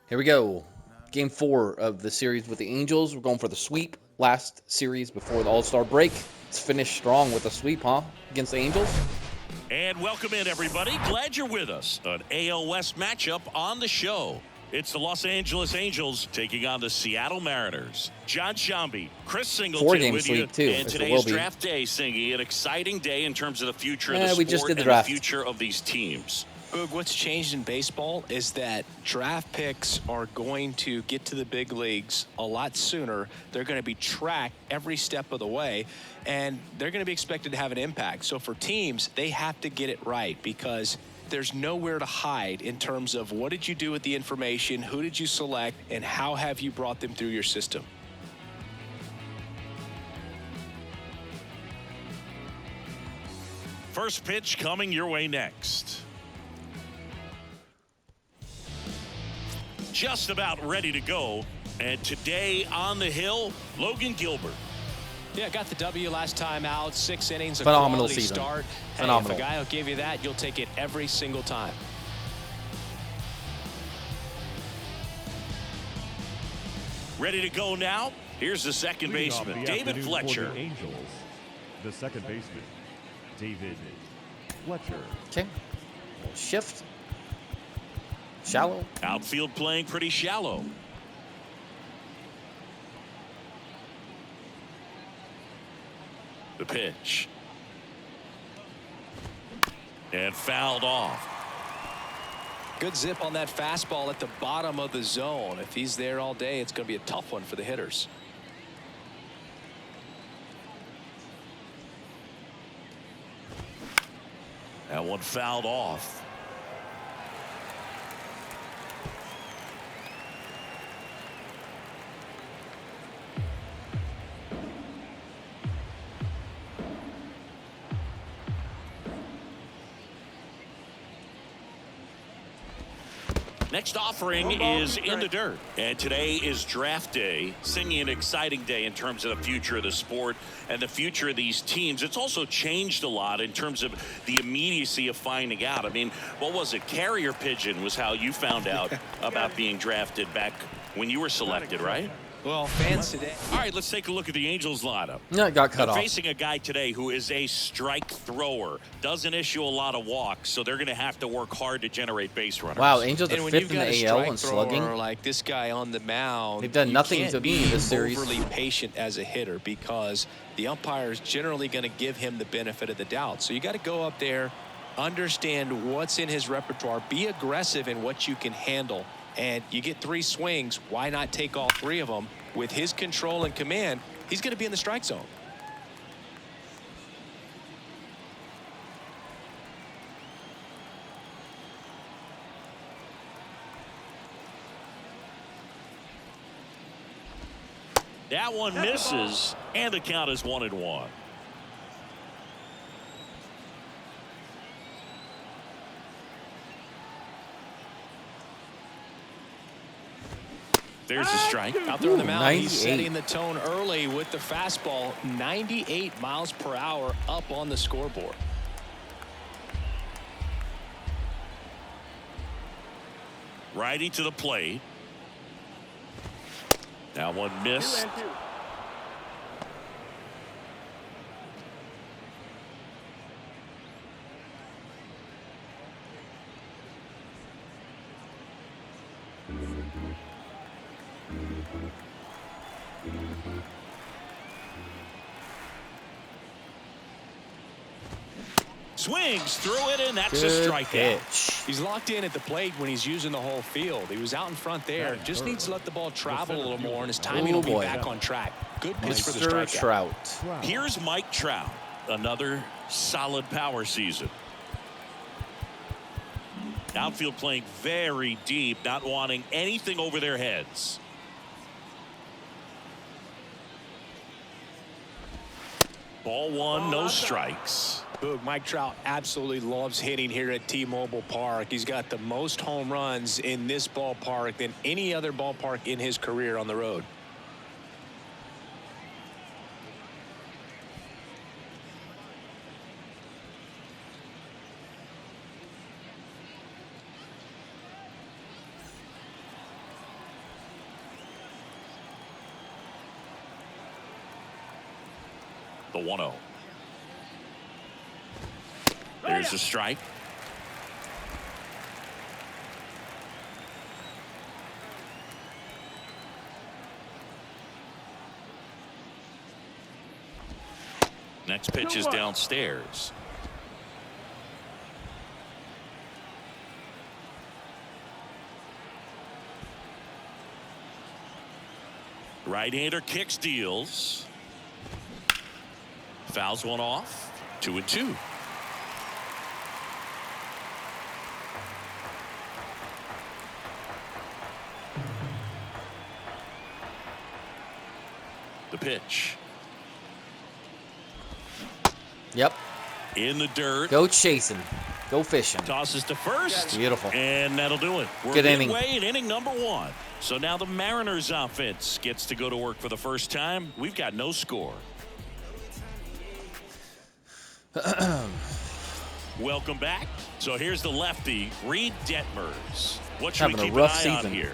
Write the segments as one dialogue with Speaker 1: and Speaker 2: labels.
Speaker 1: Here we go. Game 4 of the series with the Angels. We're going for the sweep. Last series before the All-Star break. Let's finish strong with a sweep, huh? Against the Angels.
Speaker 2: And welcome in, everybody. Glad you're with us. An AL West matchup on the show. It's the Los Angeles Angels taking on the Seattle Mariners. John Shambi, Chris Singleton
Speaker 1: 4-game
Speaker 2: with you.
Speaker 1: sweep, too.
Speaker 2: And today is draft day, Singy. An exciting day in terms of the future of the
Speaker 1: we
Speaker 2: sport
Speaker 1: just did the
Speaker 2: and
Speaker 1: draft.
Speaker 2: the future of these teams.
Speaker 3: Boog, what's changed in baseball is that draft picks are going to get to the big leagues a lot sooner. They're going to be tracked every step of the way, and they're going to be expected to have an impact. So for teams, they have to get it right because there's nowhere to hide in terms of what did you do with the information, who did you select, and how have you brought them through your system.
Speaker 2: First pitch coming your way next. Just about ready to go. And today on the hill, Logan Gilbert.
Speaker 3: Yeah, got the W last time out. 6 innings, a
Speaker 1: Phenomenal
Speaker 3: quality
Speaker 1: season.
Speaker 3: start.
Speaker 1: Phenomenal.
Speaker 3: Hey, if a guy will give you that, you'll take it every single time.
Speaker 2: Ready to go now. Here's the second baseman, David Fletcher.
Speaker 4: The Angels, the second baseman, David Fletcher.
Speaker 1: Okay. Shift. Shallow.
Speaker 2: Outfield playing pretty shallow. The pitch. And fouled off.
Speaker 3: Good zip on that fastball at the bottom of the zone. If he's there all day, it's going to be a tough one for the hitters.
Speaker 2: That one fouled off. Next offering is in the dirt. And today is draft day. Singing an exciting day in terms of the future of the sport and the future of these teams. It's also changed a lot in terms of the immediacy of finding out. I mean, what was it? Carrier pigeon was how you found out about being drafted back when you were selected, right?
Speaker 3: Well, fans today.
Speaker 2: All right, let's take a look at the Angels lineup.
Speaker 1: No, it got cut
Speaker 2: They're
Speaker 1: off.
Speaker 2: facing a guy today who is a strike thrower. Doesn't issue a lot of walks, so they're going to have to work hard to generate base runners.
Speaker 1: Wow, Angels are
Speaker 3: And when
Speaker 1: 5th
Speaker 3: you've
Speaker 1: in
Speaker 3: got a
Speaker 1: the AL
Speaker 3: strike
Speaker 1: in slugging.
Speaker 3: thrower like this guy on the mound,
Speaker 1: They've done
Speaker 3: you
Speaker 1: nothing
Speaker 3: can't
Speaker 1: to
Speaker 3: be
Speaker 1: me this series.
Speaker 3: overly patient as a hitter because the umpire is generally going to give him the benefit of the doubt. So you got to go up there, understand what's in his repertoire, be aggressive in what you can handle. And you get 3 swings, why not take all 3 of them? With his control and command, he's going to be in the strike zone.
Speaker 2: That one misses, and the count is 1-1. There's the strike.
Speaker 3: Out there on the mound, he's
Speaker 1: 98.
Speaker 3: setting the tone early with the fastball. 98 miles per hour up on the scoreboard.
Speaker 2: Righty to the plate. That one missed. Swings through it, and that's a
Speaker 1: Good
Speaker 2: strikeout.
Speaker 1: pitch.
Speaker 3: He's locked in at the plate when he's using the whole field. He was out in front there. Just needs to let the ball travel a little more, and his timing will be
Speaker 1: boy.
Speaker 3: back on track. Good pitch for the
Speaker 1: Mr.
Speaker 3: strikeout.
Speaker 1: Trout.
Speaker 2: Here's Mike Trout. Another solid power season. Outfield playing very deep, not wanting anything over their heads. Ball one, no strikes.
Speaker 3: Boog, Mike Trout absolutely loves hitting here at T-Mobile Park. He's got the most home runs in this ballpark than any other ballpark in his career on the road.
Speaker 2: The 1-0. There's a strike. Next pitch is downstairs. Right-hander kicks, deals. Fouls one off. 2-2. The pitch.
Speaker 1: Yep.
Speaker 2: In the dirt.
Speaker 1: Go chasing. Go fishing.
Speaker 2: Tosses to first.
Speaker 1: Beautiful.
Speaker 2: And that'll do it. We're
Speaker 1: Good inning.
Speaker 2: midway in inning number 1. So now the Mariners offense gets to go to work for the first time. We've got no score. Welcome back. So here's the lefty, Reed Detmers. What should
Speaker 1: Having
Speaker 2: we
Speaker 1: a
Speaker 2: keep
Speaker 1: rough
Speaker 2: an eye on
Speaker 1: season
Speaker 2: here?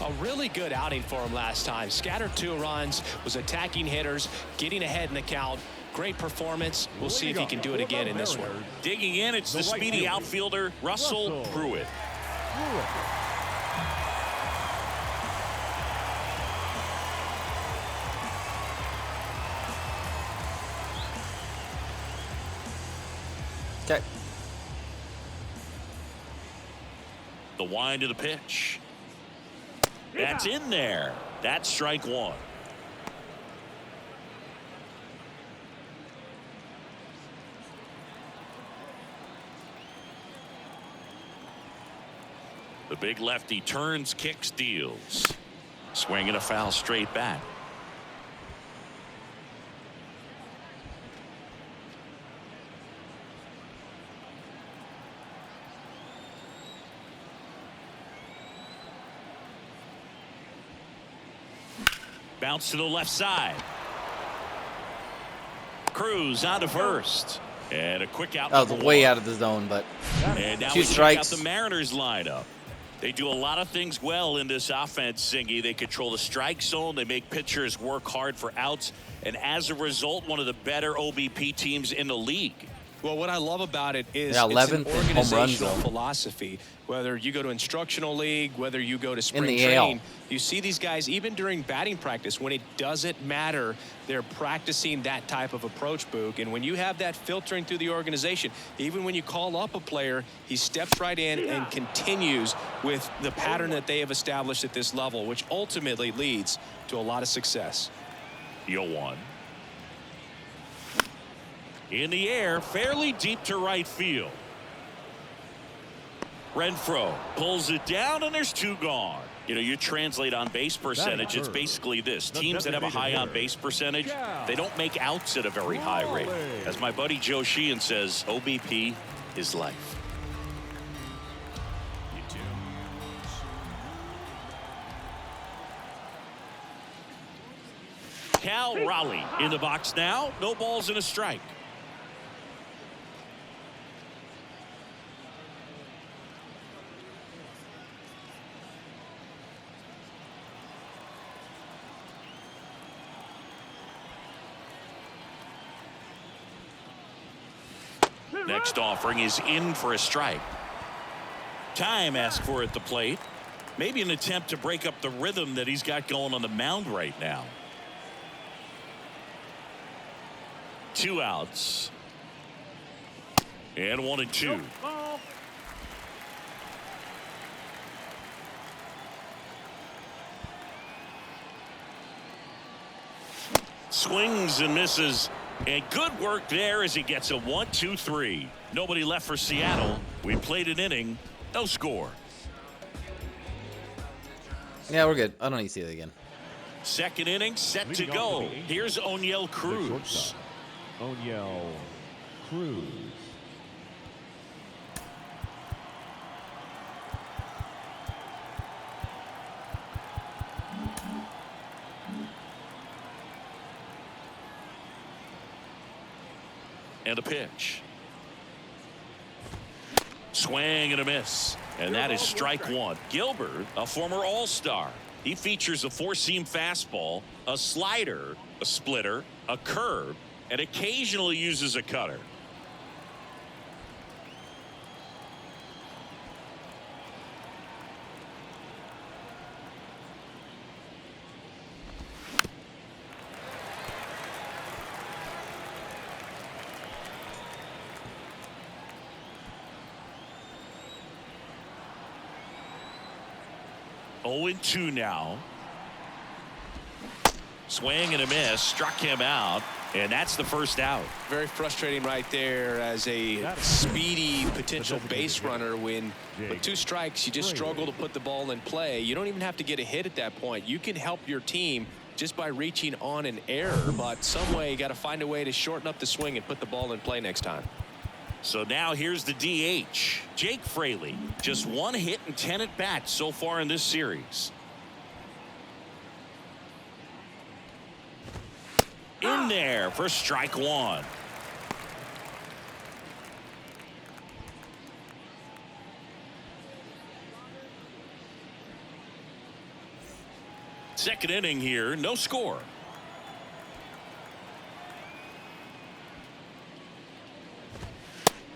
Speaker 3: A really good outing for him last time. Scattered 2 runs, was attacking hitters, getting ahead in the count. Great performance. We'll see if he can do it again in this one.
Speaker 2: Digging in, it's the speedy outfielder, Russell Pruitt.
Speaker 1: Okay.
Speaker 2: The wind of the pitch. That's in there. That's strike 1. The big lefty turns, kicks, deals. Swinging a foul straight back. Bounce to the left side. Cruz out to first. And a quick out.
Speaker 1: That was way out of the zone, but
Speaker 2: And now
Speaker 1: 2
Speaker 2: we check
Speaker 1: strikes.
Speaker 2: out the Mariners lineup. They do a lot of things well in this offense, Singy. They control the strike zone. They make pitchers work hard for outs. And as a result, one of the better OBP teams in the league.
Speaker 3: Well, what I love about it is
Speaker 1: Yeah,
Speaker 3: it's an
Speaker 1: 11th in home run
Speaker 3: organizational
Speaker 1: zone.
Speaker 3: philosophy. Whether you go to instructional league, whether you go to spring
Speaker 1: the AL.
Speaker 3: training, you see these guys even during batting practice when it doesn't matter. They're practicing that type of approach, Boog. And when you have that filtering through the organization, even when you call up a player, he steps right in and continues with the pattern that they have established at this level, which ultimately leads to a lot of success.
Speaker 2: 0-1. In the air, fairly deep to right field. Renfroe pulls it down, and there's 2 gone. You know, you translate on base percentage, it's basically this. Teams that have a high on base percentage, they don't make outs at a very high rate. As my buddy Joe Sheehan says, OBP is life. Cal Raleigh in the box now. No balls and a strike. Next offering is in for a strike. Time asked for at the plate. Maybe an attempt to break up the rhythm that he's got going on the mound right now. 2 outs. And 1-2. Swings and misses. And good work there as he gets a 1-2-3. Nobody left for Seattle. We played an inning. No score.
Speaker 1: Yeah, we're good. I don't need to see it again.
Speaker 2: Second inning set to
Speaker 4: Leading off
Speaker 2: go.
Speaker 4: for the Angels,
Speaker 2: Here's O'Neill
Speaker 4: The
Speaker 2: Cruz.
Speaker 4: shortstop, O'Neill Cruz.
Speaker 2: And a pitch. Swing and a miss. And that is strike 1. Gilbert, a former All-Star. He features a 4-seam fastball, a slider, a splitter, a curve, and occasionally uses a cutter. Oh, 0-2 now. Swing and a miss, struck him out, and that's the first out.
Speaker 3: Very frustrating right there as a speedy potential base runner. When with 2 strikes, you just struggle to put the ball in play. You don't even have to get a hit at that point. You can help your team just by reaching on an error, but some way you got to find a way to shorten up the swing and put the ball in play next time.
Speaker 2: So now here's the DH, Jake Fraley. Just 1 hit and 10 at bats so far in this series. In there for strike 1. Second inning here, no score.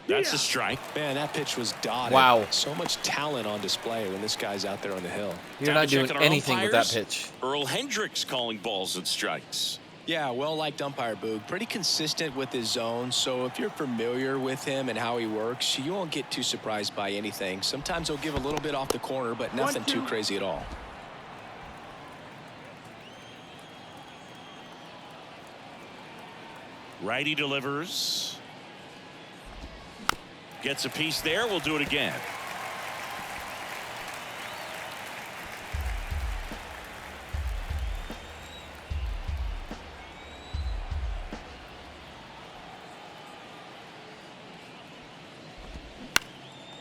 Speaker 2: That's a strike.
Speaker 3: Man, that pitch was dotted.
Speaker 1: Wow.
Speaker 3: So much talent on display when this guy's out there on the hill.
Speaker 1: You're not doing anything with that pitch.
Speaker 2: Earl Hendricks calling balls and strikes.
Speaker 3: Yeah, well-liked umpire, Boog. Pretty consistent with his zone, so if you're familiar with him and how he works, you won't get too surprised by anything. Sometimes he'll give a little bit off the corner, but nothing too crazy at all.
Speaker 2: Righty delivers. Gets a piece there. We'll do it again.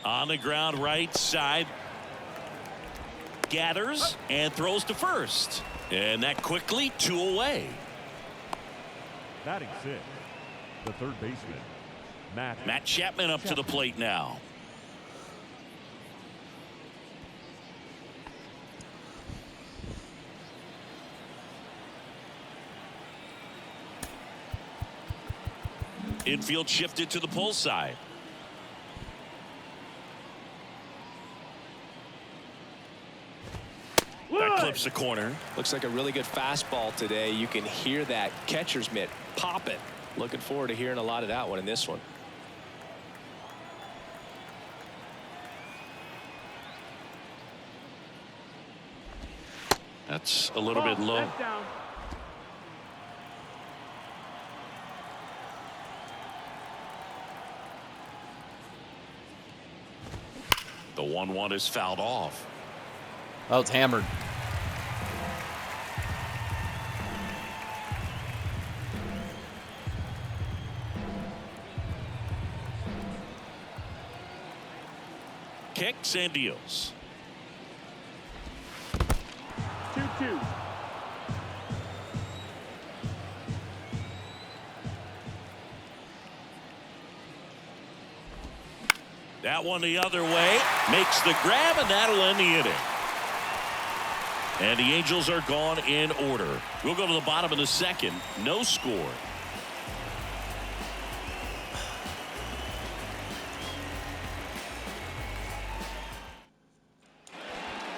Speaker 2: On the ground, right side. Gathers and throws to first. And that quickly 2 away.
Speaker 4: Batting 6, the third baseman,
Speaker 2: Matt Chapman up to the plate now. Infield shifted to the pull side. That clips the corner.
Speaker 3: Looks like a really good fastball today. You can hear that catcher's mitt pop it. Looking forward to hearing a lot of that one in this one.
Speaker 2: That's a little bit low. The 1-1 is fouled off.
Speaker 1: Oh, it's hammered.
Speaker 2: Kicks and deals.
Speaker 4: 2-2.
Speaker 2: That one the other way. Makes the grab, and that'll end the inning. And the Angels are gone in order. We'll go to the bottom of the second. No score.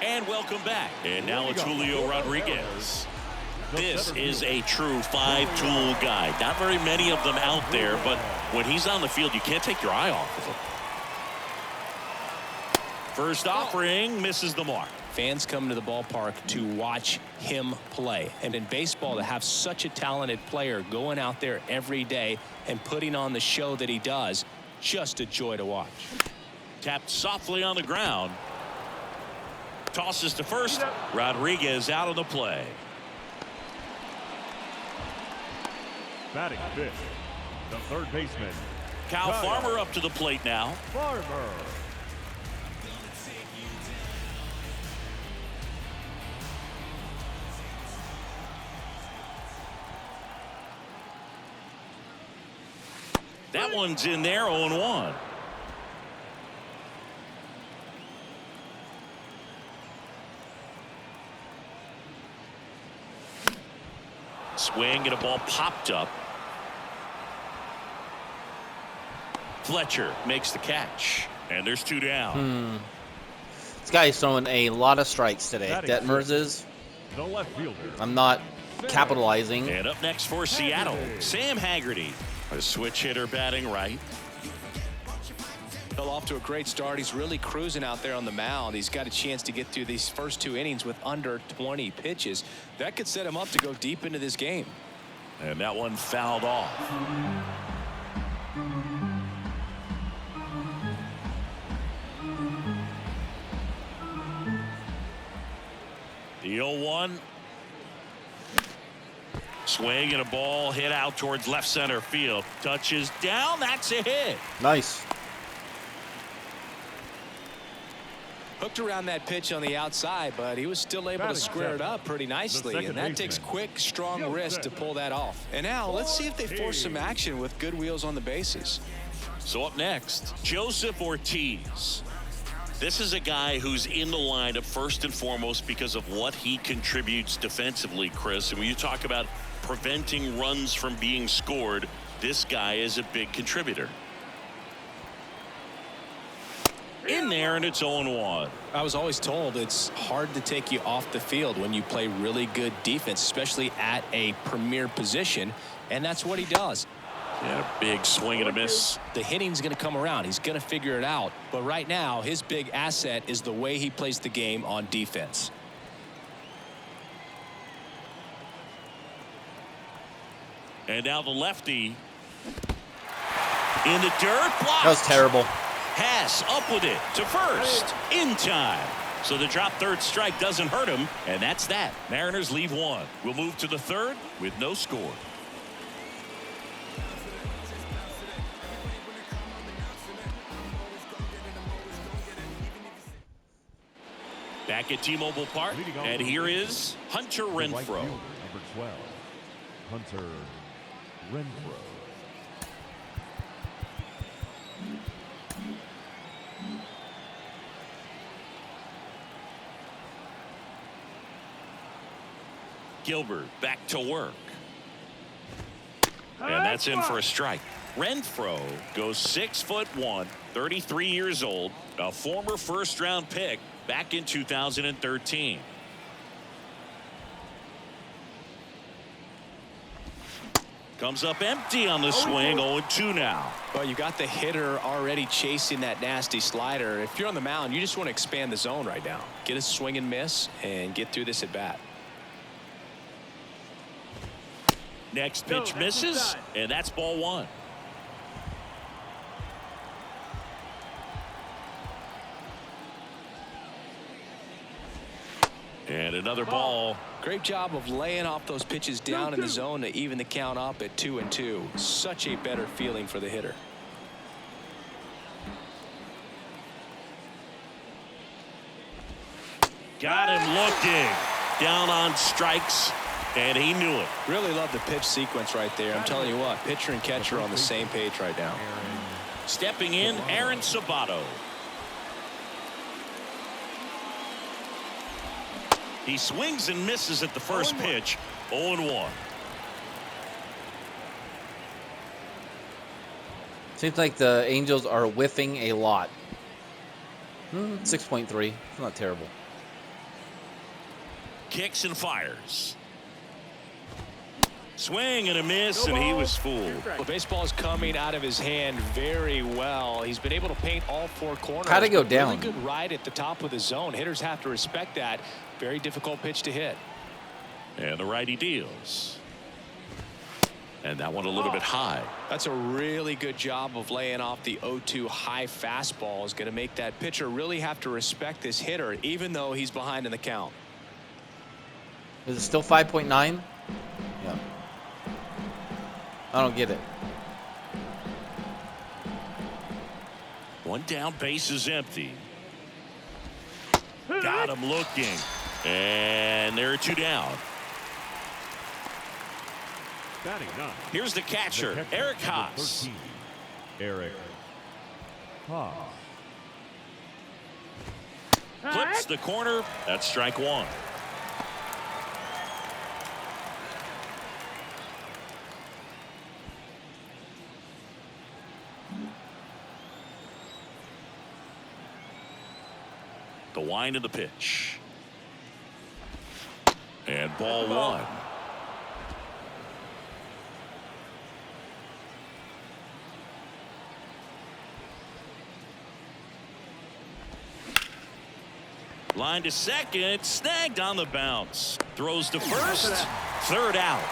Speaker 2: And welcome back. And now it's Julio Rodriguez. This is a true 5-tool guy. Not very many of them out there, but when he's on the field, you can't take your eye off of him. First offering misses the mark.
Speaker 3: Fans come to the ballpark to watch him play. And in baseball, to have such a talented player going out there every day and putting on the show that he does, just a joy to watch.
Speaker 2: Tapped softly on the ground. Tosses to first. Rodriguez out of the play.
Speaker 4: Batting 5th, the third baseman,
Speaker 2: Kyle Farmer up to the plate now.
Speaker 4: Farmer.
Speaker 2: That one's in there, 0-1. Swing and a ball popped up. Fletcher makes the catch. And there's 2 down.
Speaker 1: This guy is throwing a lot of strikes today. Detmers is.
Speaker 4: The left fielder.
Speaker 1: I'm not capitalizing.
Speaker 2: And up next for Seattle, Sam Haggerty. A switch hitter batting right.
Speaker 3: Fell off to a great start. He's really cruising out there on the mound. He's got a chance to get through these first 2 innings with under 20 pitches. That could set him up to go deep into this game.
Speaker 2: And that one fouled off. The 0-1. Swing and a ball hit out towards left center field. Touches down. That's a hit.
Speaker 1: Nice.
Speaker 3: Hooked around that pitch on the outside, but he was still able to square it up pretty nicely, and that takes quick, strong wrist to pull that off. And now let's see if they force some action with good wheels on the bases.
Speaker 2: So up next, Joseph Ortiz. This is a guy who's in the lineup first and foremost because of what he contributes defensively, Chris. And when you talk about preventing runs from being scored, this guy is a big contributor. In there, and it's 0-1.
Speaker 3: I was always told it's hard to take you off the field when you play really good defense, especially at a premier position, and that's what he does.
Speaker 2: And a big swing and a miss.
Speaker 3: The hitting's going to come around. He's going to figure it out. But right now, his big asset is the way he plays the game on defense.
Speaker 2: And now the lefty in the dirt. Blocked.
Speaker 1: That was terrible.
Speaker 2: Pass up with it to first in time. So the drop third strike doesn't hurt him, and that's that. Mariners leave 1. We'll move to the 3rd with no score. Back at T-Mobile Park, and here is Hunter
Speaker 4: Right
Speaker 2: Renfroe.
Speaker 4: fielder, number 12, Hunter Renfroe.
Speaker 2: Gilbert back to work. And that's in for a strike. Renfroe goes 6'1", 33 years old, a former first-round pick back in 2013. Comes up empty on the swing. 0-2 now.
Speaker 3: Well, you got the hitter already chasing that nasty slider. If you're on the mound, you just want to expand the zone right now. Get a swing and miss and get through this at bat.
Speaker 2: Next pitch misses, and that's ball 1. And another ball.
Speaker 3: Great job of laying off those pitches down in the zone to even the count up at 2-2. Such a better feeling for the hitter.
Speaker 2: Got him looking. Down on strikes, and he knew it.
Speaker 3: Really love the pitch sequence right there. I'm telling you what, pitcher and catcher are on the same page right now.
Speaker 2: Stepping in, Aaron Sabato. He swings and misses at the first pitch. 0-1.
Speaker 1: Seems like the Angels are whiffing a lot. 6.3. It's not terrible.
Speaker 2: Kicks and fires. Swing and a miss, and he was fooled.
Speaker 3: Well, baseball is coming out of his hand very well. He's been able to paint all 4 corners.
Speaker 1: How'd it go down?
Speaker 3: Really good ride at the top of the zone. Hitters have to respect that. Very difficult pitch to hit.
Speaker 2: And the righty deals. And that one a little bit high.
Speaker 3: That's a really good job of laying off the 0-2 high fastball. Is going to make that pitcher really have to respect this hitter, even though he's behind in the count.
Speaker 1: Is it still 5.9? Yeah. I don't get it.
Speaker 2: One down, base is empty. Got him looking. And there are 2 down.
Speaker 4: Batting 9.
Speaker 2: Here's the catcher, Eric
Speaker 4: number
Speaker 2: Haas.
Speaker 4: 13, Eric Haas.
Speaker 2: Clips the corner. That's strike 1. wind of the pitch. And ball one. Line to second, snagged on the bounce. Throws to first, third out.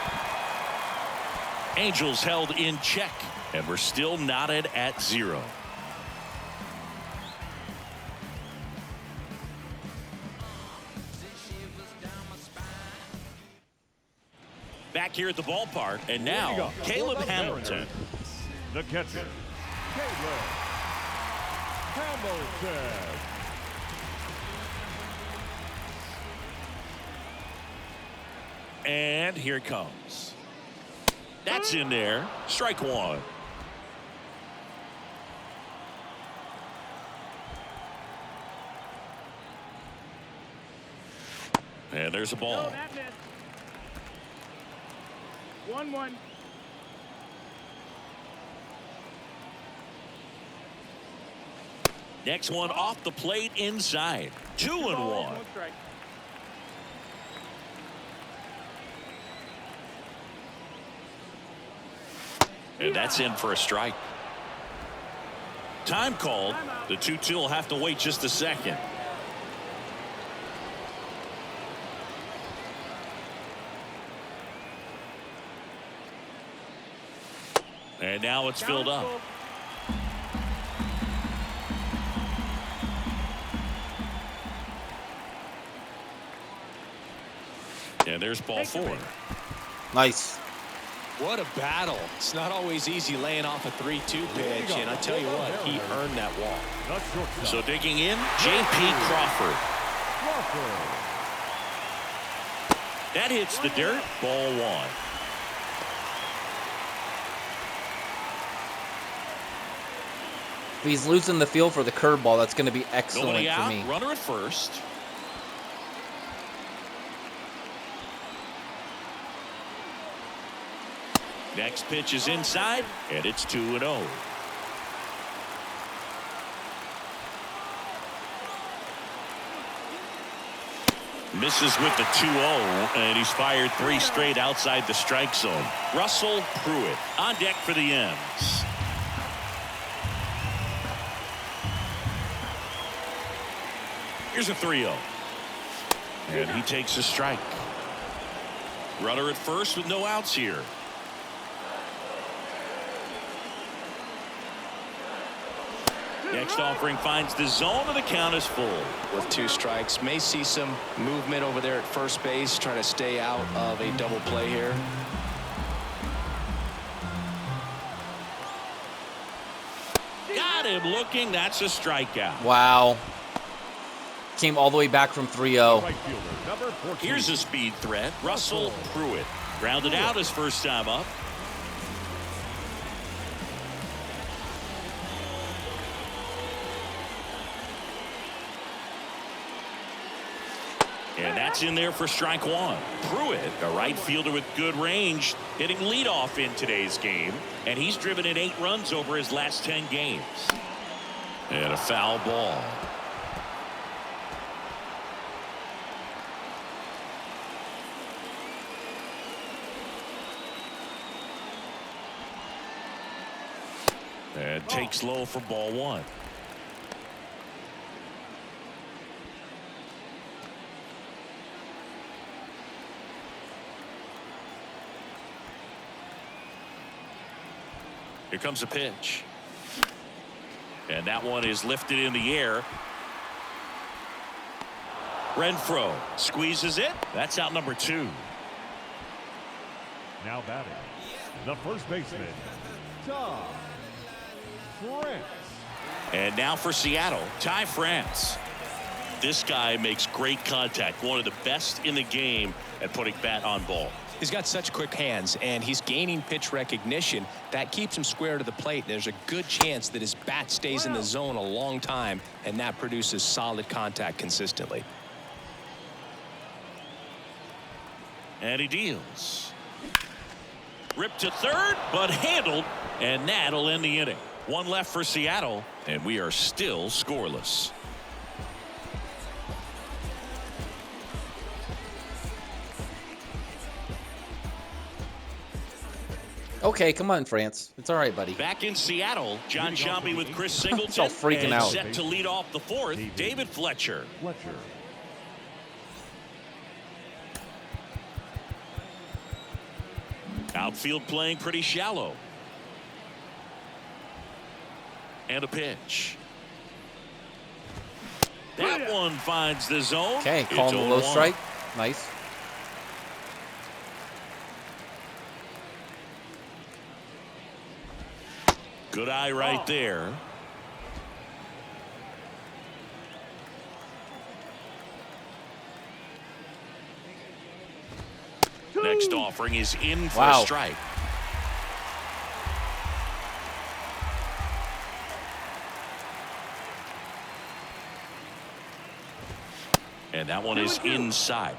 Speaker 2: Angels held in check, and we're still knotted at 0. Back here at the ballpark, and now Caleb Hamilton.
Speaker 4: The catcher, Caleb Hamilton.
Speaker 2: And here it comes. That's in there. Strike one. And there's a ball.
Speaker 5: 1-1.
Speaker 2: Next one off the plate inside. 2-1. And that's in for a strike. Time called. The 2-2 will have to wait just a second. And now it's filled up. And there's ball 4.
Speaker 1: Nice.
Speaker 3: What a battle. It's not always easy laying off a 3-2 pitch, and I tell you what, he earned that walk.
Speaker 2: So digging in, J.P. Crawford. That hits the dirt. Ball 1.
Speaker 1: If he's losing the feel for the curveball, that's going to be excellent
Speaker 2: Nobody
Speaker 1: for
Speaker 2: out,
Speaker 1: me.
Speaker 2: runner at first. Next pitch is inside, and it's 2-0. Misses with the 2-0, and he's fired 3 straight outside the strike zone. Russell Pruitt on deck for the M's. Here's a 3-0. And he takes a strike. Runner at first with no outs here. Next offering finds the zone, and the count is full.
Speaker 3: With 2 strikes, may see some movement over there at first base, trying to stay out of a double play here.
Speaker 2: Got him looking. That's a strikeout.
Speaker 1: Wow. Came all the way back from 3-0.
Speaker 4: Right fielder, number 14.
Speaker 2: Here's a speed threat. Russell Pruitt. Grounded out his first time up. And that's in there for strike 1. Pruitt, a right fielder with good range, hitting leadoff in today's game. And he's driven in 8 runs over his last 10 games. And a foul ball. And takes low for ball 1. Here comes a pitch. And that one is lifted in the air. Renfroe squeezes it. That's out number 2.
Speaker 4: Now batting, the first baseman, Ty France.
Speaker 2: And now for Seattle, Ty France. This guy makes great contact. One of the best in the game at putting bat on ball.
Speaker 3: He's got such quick hands, and he's gaining pitch recognition. That keeps him square to the plate. There's a good chance that his bat stays in the zone a long time, and that produces solid contact consistently.
Speaker 2: And he deals. Ripped to third, but handled, and that'll end the inning. 1 left for Seattle, and we are still scoreless.
Speaker 1: Okay, come on, France. It's all right, buddy.
Speaker 2: Back in Seattle, John Sciambi with Chris
Speaker 1: He's all
Speaker 2: Singleton.
Speaker 1: freaking
Speaker 2: and
Speaker 1: out.
Speaker 2: set to lead off the fourth, David Fletcher.
Speaker 4: Fletcher.
Speaker 2: Outfield playing pretty shallow. And a pitch. That one finds the zone.
Speaker 1: Okay,
Speaker 2: It's
Speaker 1: calling the low
Speaker 2: 0-1.
Speaker 1: strike. Nice.
Speaker 2: Good eye right there. Next offering is in for a strike. And that one is inside.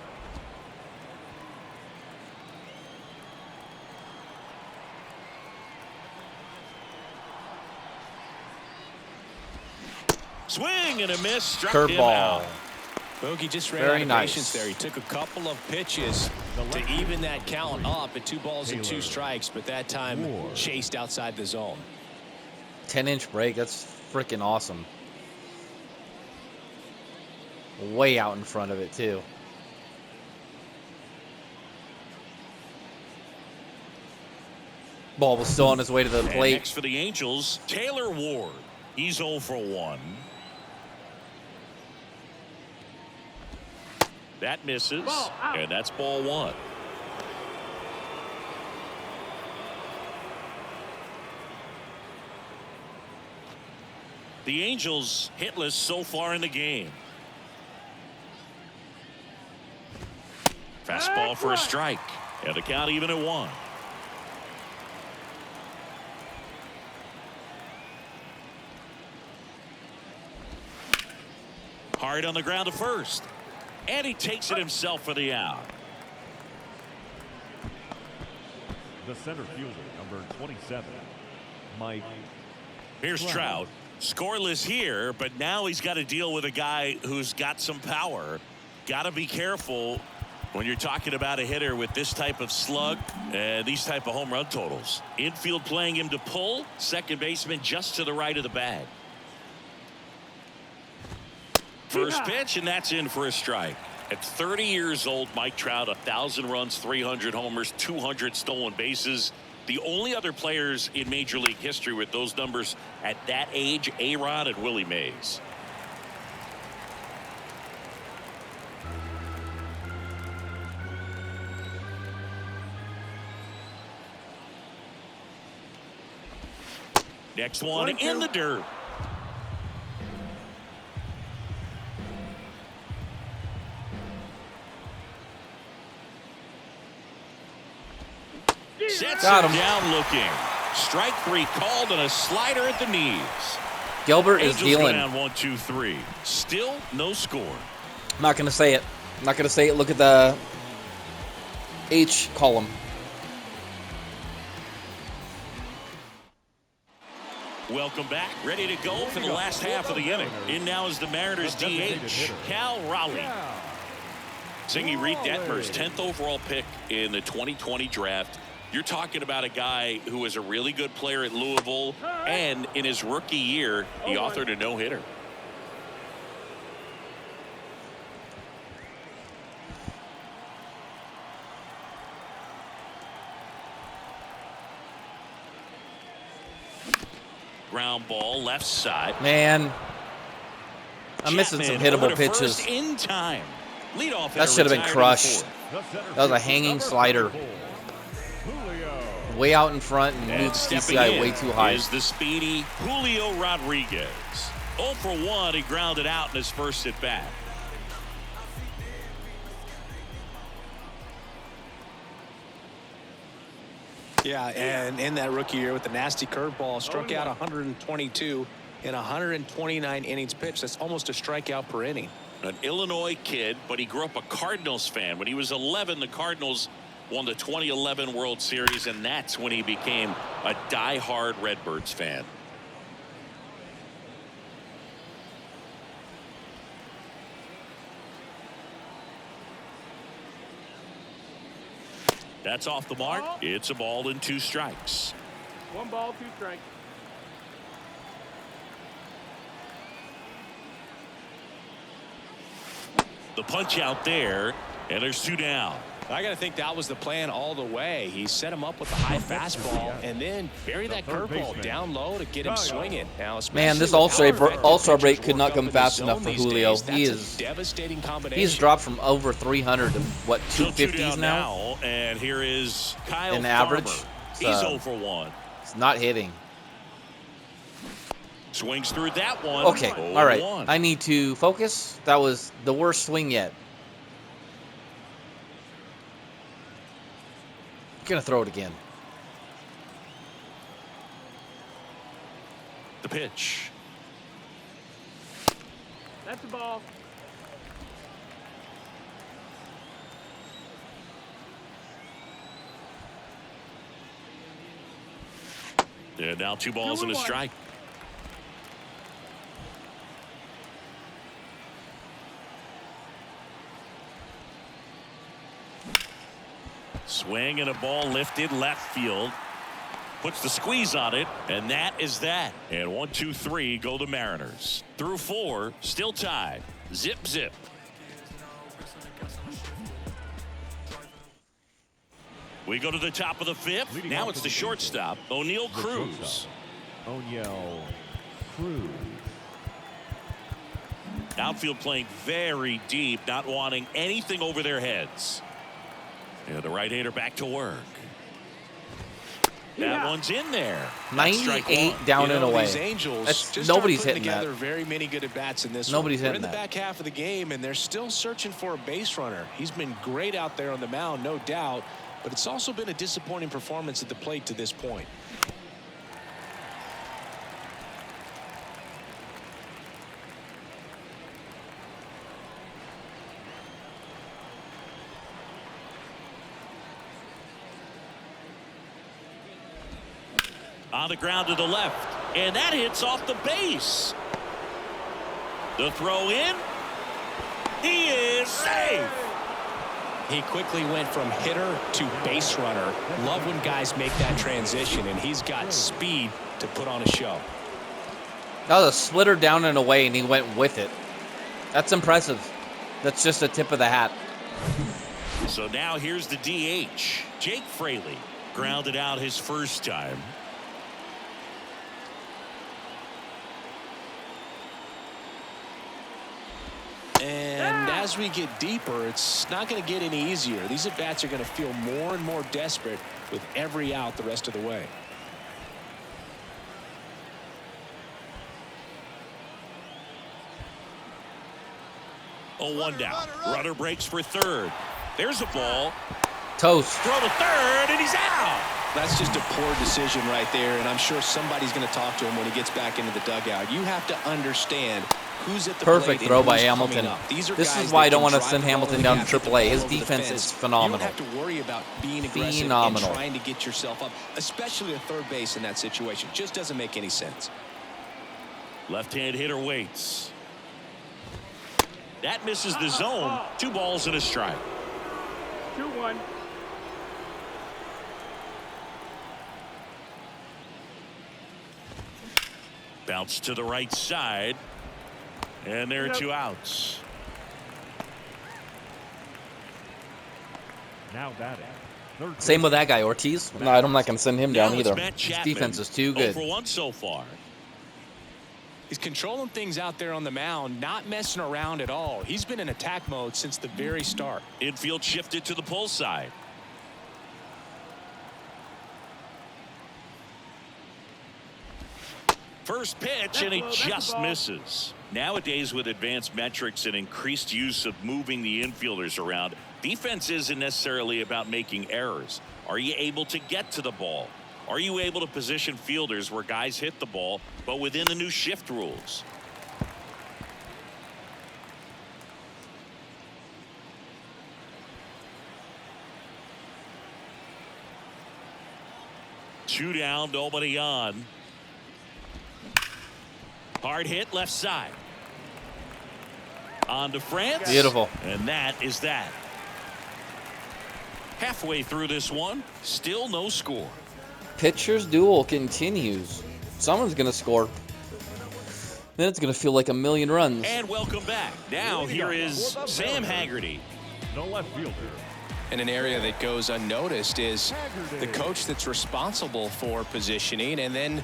Speaker 2: Swing and a miss. Struck him out.
Speaker 1: Curveball.
Speaker 3: Bogey just ran
Speaker 1: Very
Speaker 3: out of
Speaker 1: nice.
Speaker 3: patience there. He took a couple of pitches to even that count up at 2 balls and 2 strikes, but that time chased outside the zone.
Speaker 1: 10-inch break. That's freaking awesome. Way out in front of it, too. Ball was still on his way to the
Speaker 2: And
Speaker 1: plate.
Speaker 2: next for the Angels, Taylor Ward. He's 0 for 1. That misses, and that's ball 1. The Angels hitless so far in the game. Fastball for a strike, and the count even at 1. Hard on the ground to first. And he takes it himself for the out.
Speaker 4: The center fielder, number 27, Mike.
Speaker 2: Here's Trout. Scoreless here, but now he's got to deal with a guy who's got some power. Got to be careful when you're talking about a hitter with this type of slug and these type of home run totals. Infield playing him to pull. Second baseman just to the right of the bag. First pitch, and that's in for a strike. At 30 years old, Mike Trout, 1,000 runs, 300 homers, 200 stolen bases. The only other players in Major League history with those numbers at that age, A-Rod and Willie Mays. Next one in the dirt. Sets
Speaker 1: Got
Speaker 2: him
Speaker 1: him.
Speaker 2: down looking. Strike 3 called and a slider at the knees.
Speaker 1: Gilbert is
Speaker 2: Angels go
Speaker 1: dealing.
Speaker 2: down 1-2-3. Still no score.
Speaker 1: I'm not going to say it. I'm not going to say it. Look at the H column.
Speaker 2: Welcome back. Ready to go for the last half of the inning. In now is the Mariners DH, Cal Raleigh. Singy Reed Detmer's 10th overall pick in the 2020 draft. You're talking about a guy who was a really good player at Louisville, and in his rookie year, he authored a no-hitter. Ground ball left side.
Speaker 1: Man, I'm missing some
Speaker 2: Chapman over
Speaker 1: hittable
Speaker 2: to
Speaker 1: pitches.
Speaker 2: first in time. Leadoff
Speaker 1: That
Speaker 2: hitter
Speaker 1: should have been
Speaker 2: retired in the
Speaker 1: crushed.
Speaker 2: fourth.
Speaker 1: That was a hanging slider. Way out in front and
Speaker 2: And
Speaker 1: moved
Speaker 2: stepping
Speaker 1: CCI
Speaker 2: in
Speaker 1: way too high.
Speaker 2: is the speedy Julio Rodriguez. 0 for 1. He grounded out in his first at bat.
Speaker 3: Yeah, and in that rookie year with the nasty curveball, struck out 122 in 129 innings pitched. That's almost a strikeout per inning.
Speaker 2: An Illinois kid, but he grew up a Cardinals fan. When he was 11, the Cardinals won the 2011 World Series, and that's when he became a die-hard Redbirds fan. That's off the mark. It's a ball and 2 strikes.
Speaker 5: 1 ball, 2 strikes.
Speaker 2: The punch out there, and there's 2 down.
Speaker 3: I got to think that was the plan all the way. He set him up with a high fastball and then bury that curveball down low to get him swinging. Now,
Speaker 1: Man, this All-Star break could not come fast enough for Julio. He is
Speaker 3: devastating combination.
Speaker 1: He's dropped from over 300 to what,
Speaker 2: So 2
Speaker 1: 250s
Speaker 2: down
Speaker 1: now?
Speaker 2: and here is Kyle
Speaker 1: In
Speaker 2: Farmer.
Speaker 1: average.
Speaker 2: He's 0 for 1.
Speaker 1: It's not hitting.
Speaker 2: Swings through that one.
Speaker 1: Okay,
Speaker 2: 0
Speaker 1: all right.
Speaker 2: 1.
Speaker 1: I need to focus. That was the worst swing yet. Gonna throw it again.
Speaker 2: The pitch.
Speaker 5: That's the ball.
Speaker 2: And now 2 balls and a
Speaker 5: 1.
Speaker 2: strike. Swing and a ball lifted left field. Puts the squeeze on it, and that is that. And 1, 2, 3 go the Mariners. Through 4, still tied. Zip, zip. We go to the top of the 5th.
Speaker 4: Leading
Speaker 2: Now
Speaker 4: off
Speaker 2: it's
Speaker 4: to
Speaker 2: the
Speaker 4: the
Speaker 2: shortstop, O'Neal
Speaker 4: The
Speaker 2: Cruz.
Speaker 4: shortstop, O'Neal Cruz.
Speaker 2: Outfield playing very deep, not wanting anything over their heads. And the right-hander back to work. That one's in there. That's strike
Speaker 1: 98
Speaker 2: 1.
Speaker 1: down and away.
Speaker 3: These Angels
Speaker 1: That's,
Speaker 3: just
Speaker 1: nobody's
Speaker 3: start putting
Speaker 1: hitting
Speaker 3: together
Speaker 1: that.
Speaker 3: very many good at-bats in this
Speaker 1: Nobody's
Speaker 3: one. We're
Speaker 1: hitting
Speaker 3: in the
Speaker 1: that.
Speaker 3: back half of the game, and they're still searching for a base runner. He's been great out there on the mound, no doubt, but it's also been a disappointing performance at the plate to this point.
Speaker 2: On the ground to the left, and that hits off the base. The throw in. He is safe.
Speaker 3: He quickly went from hitter to base runner. Love when guys make that transition, and he's got speed to put on a show.
Speaker 1: That was a splitter down and away, and he went with it. That's impressive. That's just a tip of the hat.
Speaker 2: So now here's the DH. Jake Fraley grounded out his first time.
Speaker 3: And as we get deeper, it's not going to get any easier. These at-bats are going to feel more and more desperate with every out the rest of the way.
Speaker 2: Oh, 1 down. Runner breaks for third. There's a ball.
Speaker 1: Toast.
Speaker 2: Throw to third, and he's out.
Speaker 3: That's just a poor decision right there, and I'm sure somebody's going to talk to him when he gets back into the dugout. You have to understand who's at the
Speaker 1: Perfect
Speaker 3: plate
Speaker 1: throw
Speaker 3: and
Speaker 1: by
Speaker 3: who's coming
Speaker 1: Hamilton.
Speaker 3: up. These are
Speaker 1: This
Speaker 3: guys
Speaker 1: is why I
Speaker 3: that
Speaker 1: don't
Speaker 3: can
Speaker 1: want to
Speaker 3: drive
Speaker 1: send
Speaker 3: the ball
Speaker 1: Hamilton
Speaker 3: in
Speaker 1: down
Speaker 3: the
Speaker 1: to
Speaker 3: gap, get the
Speaker 1: AAA.
Speaker 3: ball
Speaker 1: His
Speaker 3: over the
Speaker 1: defense
Speaker 3: fence.
Speaker 1: is phenomenal.
Speaker 3: You don't have to worry about being aggressive
Speaker 1: Phenomenal.
Speaker 3: and trying to get yourself up, especially a third base in that situation. Just doesn't make any sense.
Speaker 2: Left-hand hitter waits. That misses the zone. 2 balls and a strike.
Speaker 5: 2-1.
Speaker 2: Bounce to the right side. And there are 2 outs.
Speaker 4: Now batting. Third
Speaker 1: Same with that guy, Ortiz. No, I'm not going to send him
Speaker 2: Now
Speaker 1: down
Speaker 2: it's
Speaker 1: either.
Speaker 2: Matt
Speaker 1: His
Speaker 2: Chapman.
Speaker 1: defense is too
Speaker 2: 0
Speaker 1: good.
Speaker 2: for 1 so far.
Speaker 3: He's controlling things out there on the mound, not messing around at all. He's been in attack mode since the very start.
Speaker 2: Infield shifted to the pull side. First pitch, and he just misses. Nowadays, with advanced metrics and increased use of moving the infielders around, defense isn't necessarily about making errors. Are you able to get to the ball? Are you able to position fielders where guys hit the ball, but within the new shift rules? Two down, nobody on. Hard hit left side. On to France.
Speaker 1: Beautiful.
Speaker 2: And that is that. Halfway through this one, still no score.
Speaker 1: Pitcher's duel continues. Someone's going to score. Then it's going to feel like a million runs.
Speaker 2: And welcome back. Now here is Sam Haggerty.
Speaker 4: The left fielder.
Speaker 3: And an area that goes unnoticed is the coach that's responsible for positioning, and then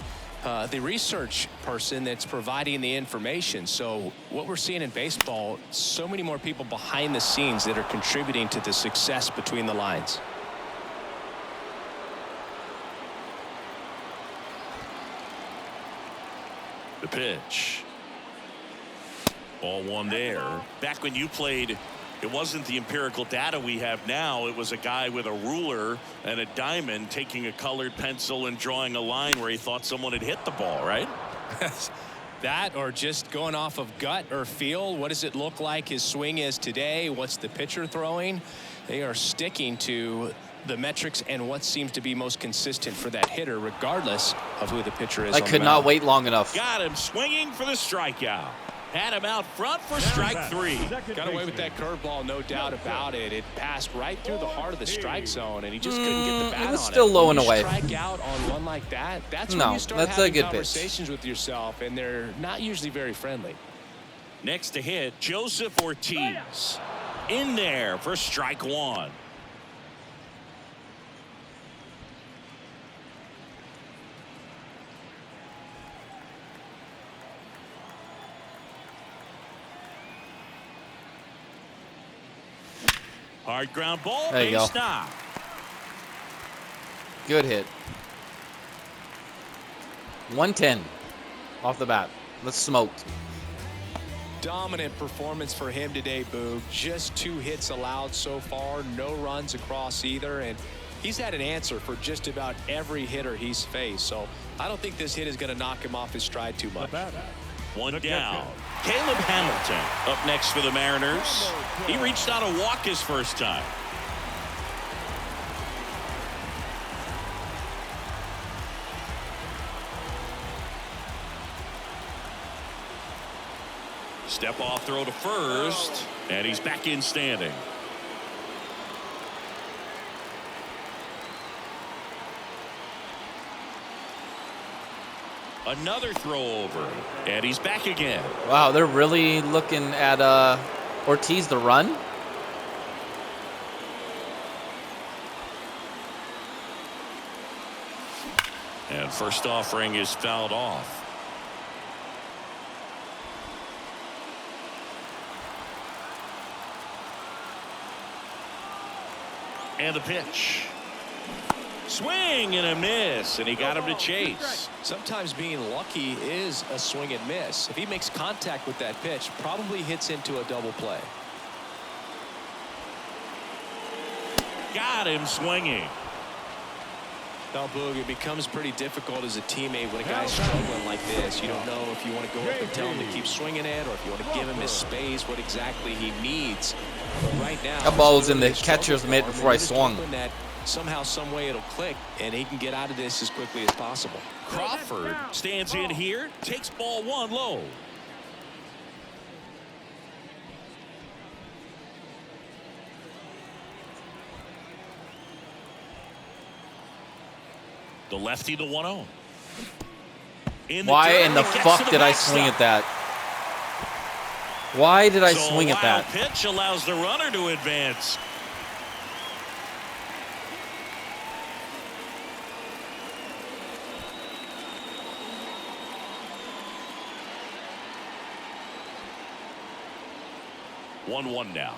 Speaker 3: the research person that's providing the information. So what we're seeing in baseball, so many more people behind the scenes that are contributing to the success between the lines.
Speaker 2: The pitch. Ball one there. Back when you played, it wasn't the empirical data we have now. It was a guy with a ruler and a diamond taking a colored pencil and drawing a line where he thought someone had hit the ball, right?
Speaker 3: That, or just going off of gut or feel. What does it look like his swing is today? What's the pitcher throwing? They are sticking to the metrics and what seems to be most consistent for that hitter, regardless of who the pitcher is.
Speaker 1: I could not wait long enough.
Speaker 2: Got him swinging for the strikeout. Had him out front for strike three.
Speaker 3: Got away with that curveball, no doubt about it. It passed right through the heart of the strike zone, and he just couldn't get the bat on it.
Speaker 1: It was still low and away.
Speaker 3: Strike out on one like that, that's when you start
Speaker 1: that's a
Speaker 3: having
Speaker 1: good
Speaker 3: conversations with yourself, and they're not usually very friendly.
Speaker 2: Next to hit, Joseph Ortiz. In there for strike one. Hard ground ball,
Speaker 1: there you
Speaker 2: base
Speaker 1: go.
Speaker 2: knock.
Speaker 1: Good hit. 110 off the bat. Let's smoke.
Speaker 3: Dominant performance for him today, Boog. Just 2 hits allowed so far, no runs across either, and he's had an answer for just about every hitter he's faced. So I don't think this hit is going to knock him off his stride too much.
Speaker 2: One down. Caleb Hamilton up next for the Mariners. He reached out a walk his first time. Step off throw to first, and he's back in standing. Another throw over, and he's back again.
Speaker 1: Wow, they're really looking at Ortiz to run.
Speaker 2: And first offering is fouled off. And the pitch. Swing and a miss, and he got him to chase.
Speaker 3: Sometimes being lucky is a swing and miss. If he makes contact with that pitch, probably hits into a double play.
Speaker 2: Got him swinging.
Speaker 3: Now, Boog, it becomes pretty difficult as a teammate when a guy's struggling like this. You don't know if you want to go up and tell him to keep swinging it, or if you want to give him his space, what exactly he needs. But right now,
Speaker 1: that ball was in the catcher's mitt before I swung.
Speaker 3: That somehow, some way, it'll click, and he can get out of this as quickly as possible.
Speaker 2: Crawford stands in here, takes ball one low. The lefty, the 1-0.
Speaker 1: Why in the fuck did I swing at that? Why did I swing at that?
Speaker 2: Pitch allows the runner to advance. One now.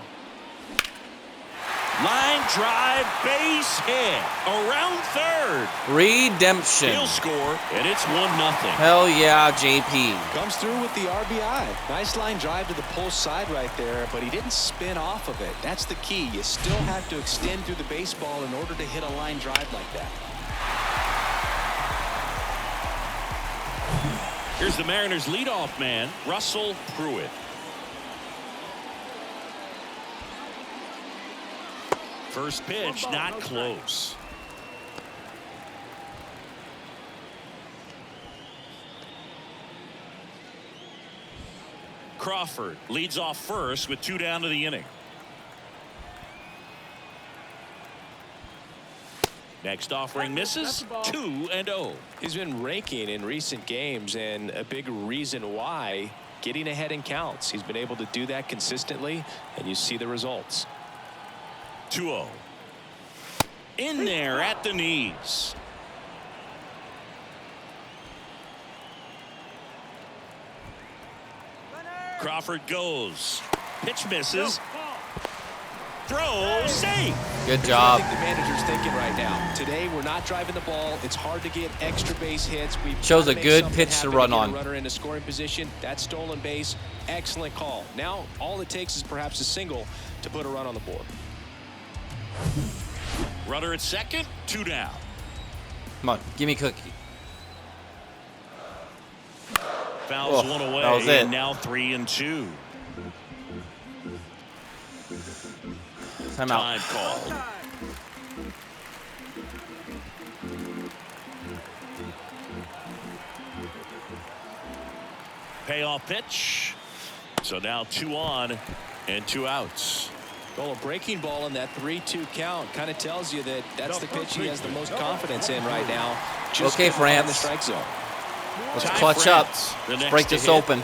Speaker 2: Line drive, base hit, around third.
Speaker 1: Redemption.
Speaker 2: He'll score, and it's 1-0.
Speaker 1: Hell yeah, JP.
Speaker 3: Comes through with the RBI. Nice line drive to the pull side right there, but he didn't spin off of it. That's the key. You still have to extend through the baseball in order to hit a line drive like that.
Speaker 2: Here's the Mariners' leadoff man, Russell Pruitt. First pitch, not close. Crawford leads off first with 2 down to the inning. Next offering misses. 2-0.
Speaker 3: He's been raking in recent games, and a big reason why, getting ahead in counts. He's been able to do that consistently, and you see the results.
Speaker 2: 2-0. In there at the knees. Crawford goes. Pitch misses. Throw, safe.
Speaker 1: Good job.
Speaker 3: I think the manager's thinking right now. Today, we're not driving the ball. It's hard to get extra base hits. We
Speaker 1: Shows a good pitch to run on.
Speaker 3: Runner in a scoring position. That stolen base, excellent call. Now, all it takes is perhaps a single to put a run on the board.
Speaker 2: Runner at second, 2 down.
Speaker 1: Come on, give me Cookie.
Speaker 2: Fouls
Speaker 1: Oh,
Speaker 2: one away,
Speaker 1: that was it.
Speaker 2: and now 3-2.
Speaker 1: Timeout.
Speaker 2: Time called. Payoff pitch. So now 2 on and 2 outs.
Speaker 3: Well, a breaking ball in that 3-2 count kind of tells you that that's the pitch he has the most confidence in right now. Just
Speaker 1: Okay,
Speaker 3: behind the
Speaker 1: France.
Speaker 3: strike zone.
Speaker 1: Let's
Speaker 2: Ty
Speaker 1: clutch up.
Speaker 2: France, the
Speaker 1: Let's
Speaker 2: next
Speaker 1: break
Speaker 2: to
Speaker 1: this
Speaker 2: hit.
Speaker 1: open.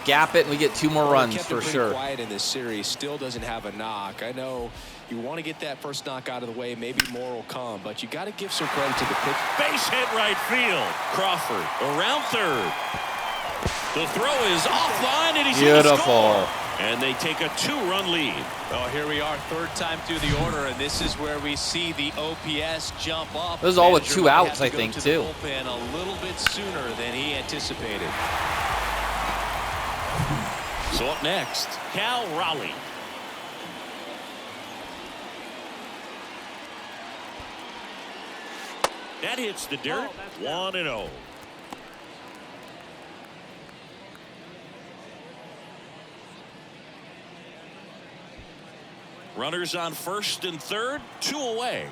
Speaker 1: Gap it, and we get 2 more
Speaker 3: Well,
Speaker 1: runs
Speaker 3: kept
Speaker 1: for
Speaker 3: him pretty
Speaker 1: sure.
Speaker 3: quiet in this series. Still doesn't have a knock. I know you want to get that first knock out of the way. Maybe more will come, but you got to give some credit to the pitch.
Speaker 2: Base hit right field. Crawford around third. The throw is offline, and he's in to
Speaker 1: Beautiful.
Speaker 2: score. And they take a 2-run lead.
Speaker 6: Oh, here we are, third time through the order, and this is where we see the OPS jump up.
Speaker 1: This is all with
Speaker 6: Manager
Speaker 1: 2
Speaker 6: might have
Speaker 1: outs,
Speaker 6: to
Speaker 1: I
Speaker 6: go
Speaker 1: think,
Speaker 6: to
Speaker 1: too.
Speaker 6: the bullpen a little bit sooner than he anticipated.
Speaker 2: So up next, Cal Raleigh. That hits the dirt. 1-0. Runners on first and third, 2 away.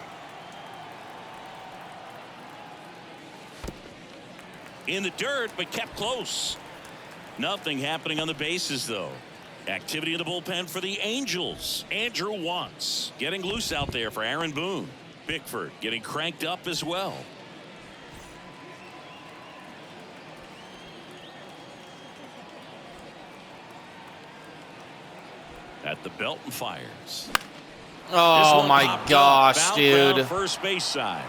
Speaker 2: In the dirt, but kept close. Nothing happening on the bases, though. Activity in the bullpen for the Angels. Andrew Wantz getting loose out there for Aaron Boone. Bickford getting cranked up as well. At the belt and fires. This
Speaker 1: Oh
Speaker 2: one
Speaker 1: my
Speaker 2: popped up,
Speaker 1: gosh,
Speaker 2: foul ground,
Speaker 1: dude.
Speaker 2: First base side.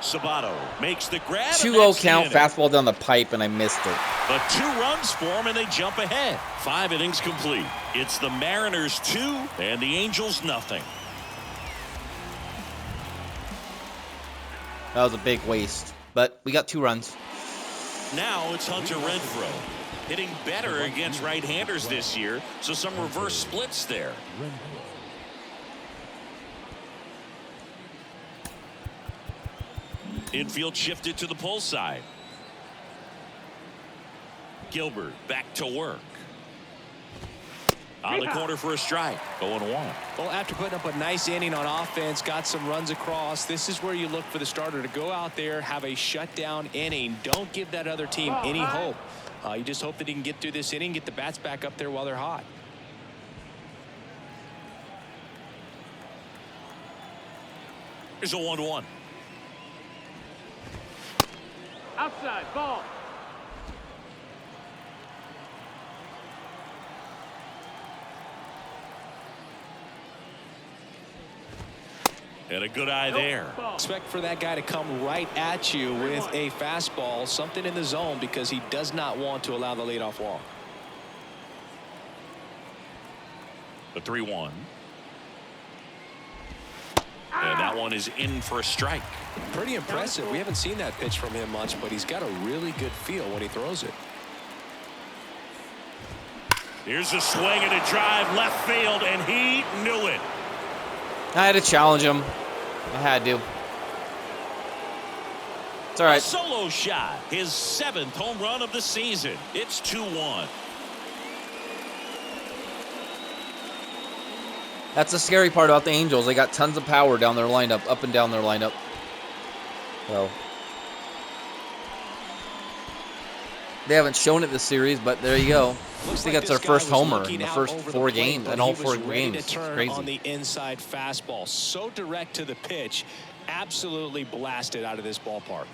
Speaker 2: Sabato makes the grab. and
Speaker 1: 2-0
Speaker 2: that's the
Speaker 1: count,
Speaker 2: inning.
Speaker 1: fastball down the pipe, and I missed it.
Speaker 2: But 2 runs for them, and they jump ahead. 5 innings complete. It's the Mariners 2 and the Angels nothing.
Speaker 1: That was a big waste, but we got 2 runs.
Speaker 2: Now it's Hunter Renfroe. Hitting better against right-handers this year, so some reverse splits there. Infield shifted to the pull side. Gilbert back to work. On the corner for a strike. 0-1.
Speaker 3: Well, after putting up a nice inning on offense, got some runs across, this is where you look for the starter to go out there, have a shutdown inning. Don't give that other team any hope. You just hope that he can get through this inning, get the bats back up there while they're hot.
Speaker 2: Here's a 1-1.
Speaker 5: Outside, ball.
Speaker 2: And a good eye there.
Speaker 5: Ball.
Speaker 3: Expect for that guy to come right at you with a fastball, something in the zone, because he does not want to allow the leadoff walk.
Speaker 2: The 3-1. And that one is in for a strike.
Speaker 3: Pretty impressive. We haven't seen that pitch from him much, but he's got a really good feel when he throws it.
Speaker 2: Here's a swing and a drive left field, and he knew it.
Speaker 1: I had to challenge him. I had to. It's all
Speaker 2: A
Speaker 1: right.
Speaker 2: solo shot, his 7th home run of the season. It's 2-1.
Speaker 1: That's the scary part about the Angels. They got tons of power down their lineup, up and down their lineup. So they haven't shown it this series, but there you go.
Speaker 3: Looks
Speaker 1: think
Speaker 3: like
Speaker 1: that's their
Speaker 3: this guy
Speaker 1: first
Speaker 3: was
Speaker 1: homer
Speaker 3: looking
Speaker 1: in the
Speaker 3: out
Speaker 1: first
Speaker 3: over
Speaker 1: 4
Speaker 3: the plate,
Speaker 1: games,
Speaker 3: but
Speaker 1: and all
Speaker 3: he
Speaker 1: 4
Speaker 3: was ready
Speaker 1: games.
Speaker 3: to turn
Speaker 1: Crazy.
Speaker 3: on the inside fastball. So direct to the pitch, absolutely blasted out of this ballpark.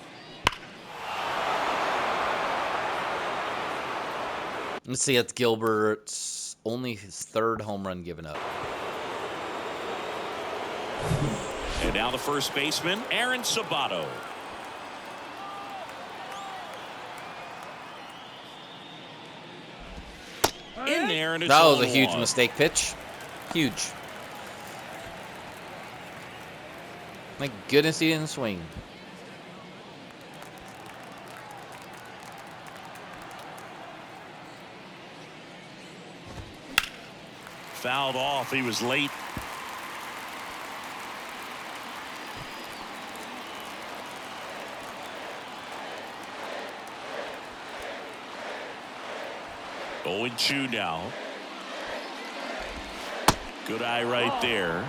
Speaker 1: Let's see, it's Gilbert's only his 3rd home run given up.
Speaker 2: And now the first baseman, Aaron Sabato. In there, and it's
Speaker 1: That was a
Speaker 2: 0-1.
Speaker 1: huge mistake pitch. Huge. Thank goodness he didn't swing.
Speaker 2: Fouled off. He was late. Oh, and 2 now. Good eye right there.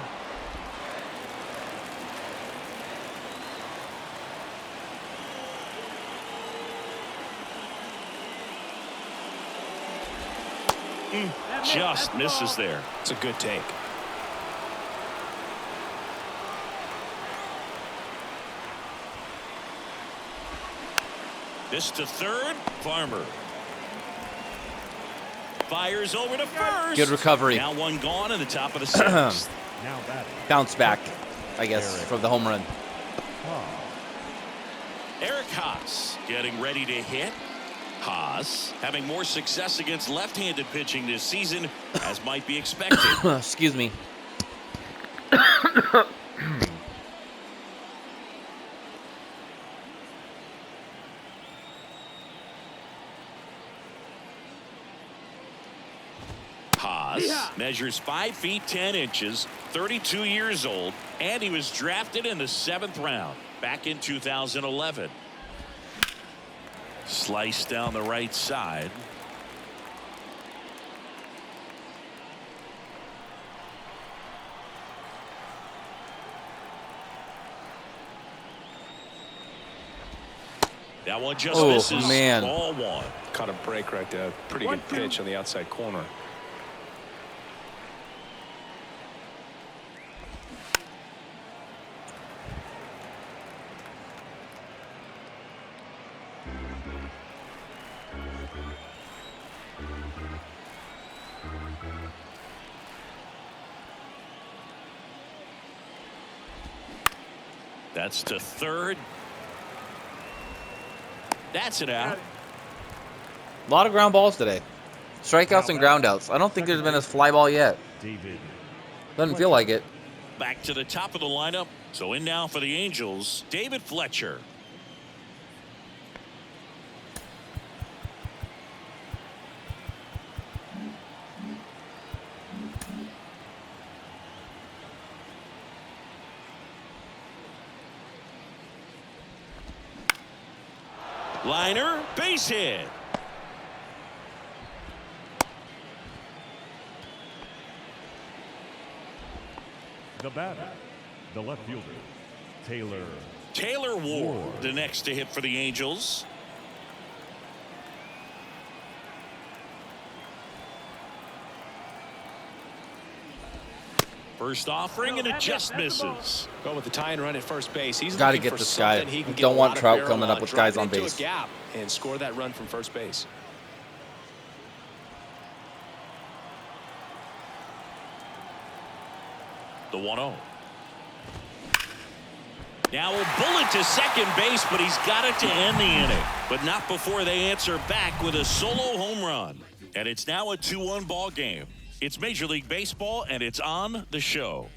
Speaker 2: Just misses there.
Speaker 3: It's a good take.
Speaker 2: This to third. Farmer fires over to first.
Speaker 1: Good recovery.
Speaker 2: Now 1 gone in the top of the 6th.
Speaker 4: Now batting.
Speaker 1: Bounce back, I guess, from the home run.
Speaker 2: Eric Haas getting ready to hit. Haas having more success against left-handed pitching this season, as might be expected.
Speaker 1: Excuse me.
Speaker 2: Haas measures 5 feet 10 inches, 32 years old, and he was drafted in the 7th round back in 2011. Slice down the right side. That one just misses.
Speaker 1: Man.
Speaker 2: Ball 1.
Speaker 3: Caught a break right there. Pretty good pitch on the outside corner.
Speaker 2: That's to third. That's it out.
Speaker 1: A lot of ground balls today. Strikeouts and groundouts. I don't think there's been a fly ball yet.
Speaker 4: David.
Speaker 1: Doesn't feel like it.
Speaker 2: Back to the top of the lineup. So in now for the Angels, David Fletcher. Liner, base hit.
Speaker 4: The batter. The left fielder.
Speaker 2: Taylor Ward, the next to hit for the Angels. First offering, and it just misses.
Speaker 3: Go with the tying run at first base. He's
Speaker 1: Gotta
Speaker 3: looking
Speaker 1: get
Speaker 3: for
Speaker 1: this guy.
Speaker 3: something he can get
Speaker 1: Don't
Speaker 3: a
Speaker 1: want
Speaker 3: lot of
Speaker 1: Trout
Speaker 3: barrel
Speaker 1: coming up
Speaker 3: on,
Speaker 1: with
Speaker 3: drive
Speaker 1: guys
Speaker 3: it
Speaker 1: on
Speaker 3: into
Speaker 1: base.
Speaker 3: a gap and score that run from first base.
Speaker 2: The 1-0. Now a bullet to second base, but he's got it to end the inning. But not before they answer back with a solo home run. And it's now a 2-1 ball game. It's Major League Baseball, and it's on the show.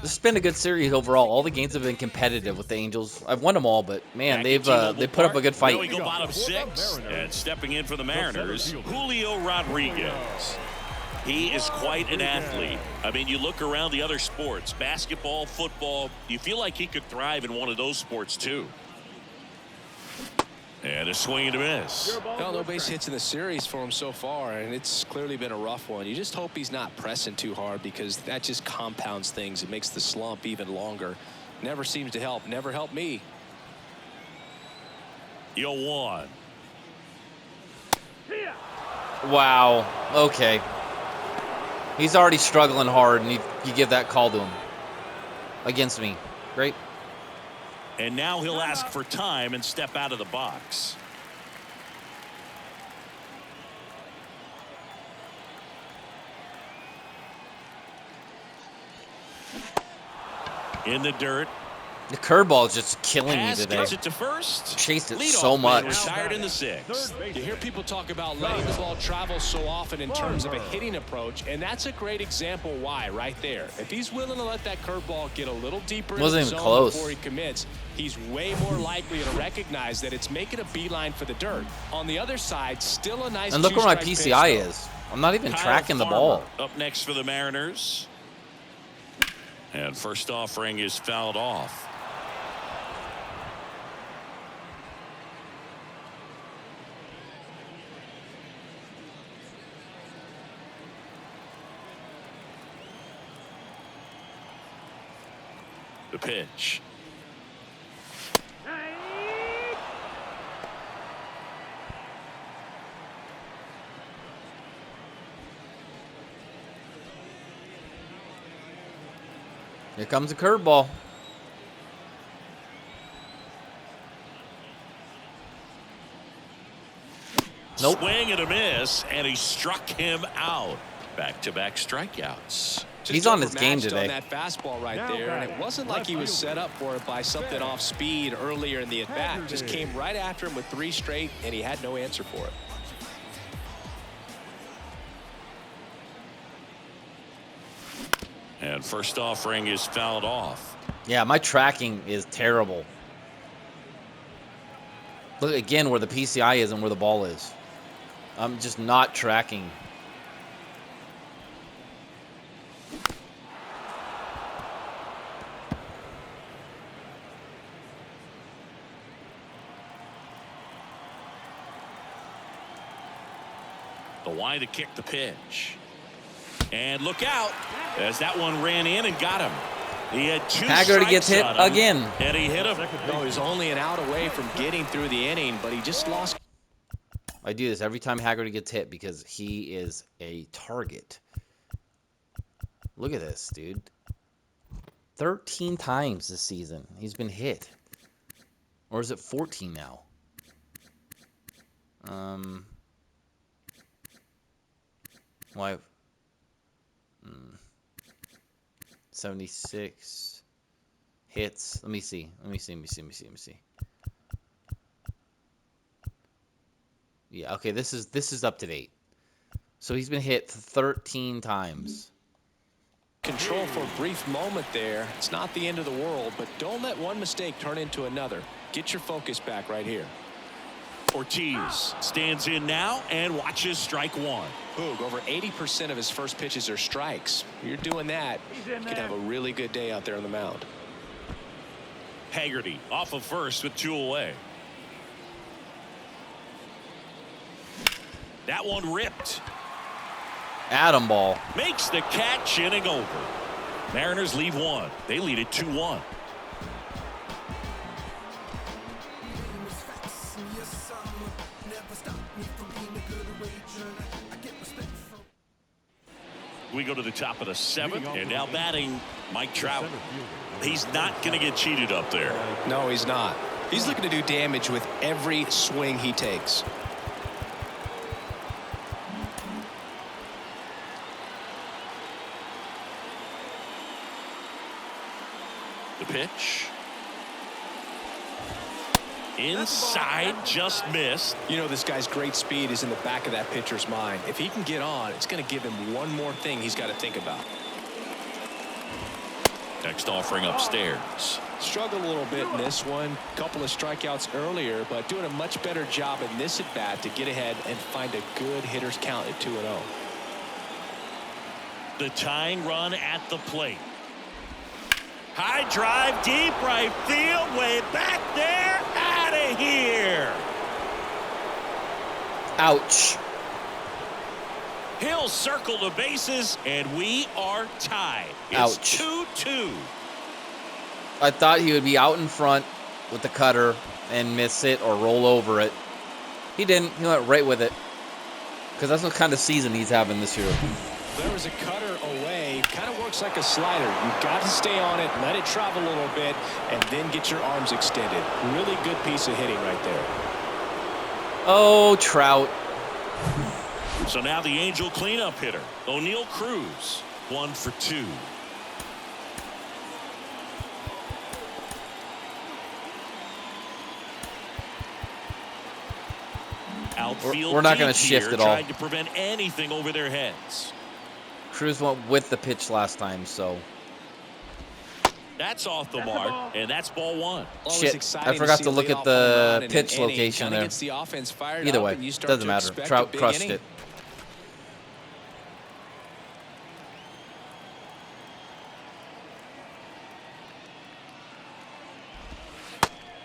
Speaker 1: This has been a good series overall. All the games have been competitive with the Angels. I've won them all, but man,
Speaker 2: Back
Speaker 1: they've
Speaker 2: at T-Mobile
Speaker 1: they put up a good
Speaker 2: Park,
Speaker 1: fight.
Speaker 2: We go bottom 6, and stepping in for the Mariners, Julio Rodriguez. He is quite an athlete. I mean, you look around the other sports, basketball, football, you feel like he could thrive in one of those sports too. And a swing and a miss.
Speaker 3: Well, no base hits in the series for him so far, and it's clearly been a rough one. You just hope he's not pressing too hard, because that just compounds things. It makes the slump even longer. Never seems to help. Never helped me.
Speaker 2: 0-1.
Speaker 1: Wow. Okay. He's already struggling hard, and you give that call to him. Against me. Great.
Speaker 2: And now he'll ask for time and step out of the box. In the dirt.
Speaker 1: The curveball is just killing me
Speaker 2: Pass
Speaker 1: today.
Speaker 2: gets it to first.
Speaker 1: Chased it
Speaker 2: Leadoff
Speaker 1: so
Speaker 2: man
Speaker 1: much.
Speaker 2: retired in the 6th.
Speaker 3: You hear people talk about letting the ball travel so often in terms of a hitting approach, and that's a great example why right there. If he's willing to let that curveball get a little deeper in the
Speaker 1: Wasn't
Speaker 3: zone
Speaker 1: even close.
Speaker 3: before he commits, he's way more likely to recognize that it's making a beeline for the dirt. On the other side, still a nice
Speaker 1: And look where my
Speaker 3: two-strike
Speaker 1: PCI
Speaker 3: pitch, though.
Speaker 1: is. I'm not even
Speaker 2: Kyle
Speaker 1: tracking the
Speaker 2: Farmer
Speaker 1: ball.
Speaker 2: Up next for the Mariners. And first offering is fouled off. The pitch.
Speaker 1: Here comes a curveball. Nope.
Speaker 2: Swing and a miss, and he struck him out. Back-to-back strikeouts.
Speaker 1: He's on his game
Speaker 3: overmatched
Speaker 1: today.
Speaker 3: on that fastball right there, and it wasn't like he was set up for it by something off speed earlier in the at-bat. Just came right after him with 3 straight, and he had no answer for it.
Speaker 2: And first offering is fouled off.
Speaker 1: Yeah, my tracking is terrible. Look again where the PCI is and where the ball is. I'm just not tracking.
Speaker 2: The wide to kick the pitch. And look out as that one ran in and got him. He had 2
Speaker 1: Haggerty
Speaker 2: strikes
Speaker 1: gets hit
Speaker 2: on him,
Speaker 1: again.
Speaker 2: and he hit him.
Speaker 3: No, he's only an out away from getting through the inning, but he just lost.
Speaker 1: I do this every time Haggerty gets hit because he is a target. Look at this, dude. 13 times this season he's been hit. Or is it 14 now? 76 hits. Let me see. Yeah, okay, this is up to date. So he's been hit 13 times.
Speaker 3: Control for a brief moment there. It's not the end of the world, but don't let one mistake turn into another. Get your focus back right here.
Speaker 2: Ortiz stands in now and watches strike 1.
Speaker 3: Boog, over 80% of his first pitches are strikes. You're doing that, you can have a really good day out there on the mound.
Speaker 2: Haggerty off of first with 2 away. That one ripped.
Speaker 1: Atom ball.
Speaker 2: Makes the catch, inning over. Mariners leave 1. They lead it 2-1. We go to the top of the 7th, and now batting Mike Trout. He's not going to get cheated up there.
Speaker 3: No, he's not. He's looking to do damage with every swing he takes.
Speaker 2: The pitch. Inside, just missed.
Speaker 3: You know, this guy's great speed is in the back of that pitcher's mind. If he can get on, it's going to give him one more thing he's got to think about.
Speaker 2: Next offering upstairs.
Speaker 3: Struggled a little bit in this one. Couple of strikeouts earlier, but doing a much better job in this at bat to get ahead and find a good hitter's count at 2-0.
Speaker 2: The tying run at the plate. High drive, deep right field, way back there, out of here.
Speaker 1: Ouch.
Speaker 2: He'll circle the bases, and we are tied. It's
Speaker 1: Ouch.
Speaker 2: 2-2.
Speaker 1: I thought he would be out in front with the cutter and miss it or roll over it. He didn't. He went right with it. Because that's what kind of season he's having this year.
Speaker 3: There was a cutter away. Kind of works like a slider. You've got to stay on it, let it travel a little bit, and then get your arms extended. Really good piece of hitting right there.
Speaker 1: Oh, Trout.
Speaker 2: So now the Angel cleanup hitter, O'Neal Cruz, 1 for 2. Outfield
Speaker 1: We're not
Speaker 2: going
Speaker 1: to shift at all.
Speaker 2: Trying to prevent anything over their heads.
Speaker 1: Cruz went with the pitch last time, so.
Speaker 2: That's off the mark, and that's ball 1.
Speaker 1: Shit, I forgot to look at the pitch location there. Either way, doesn't matter. Trout crushed it.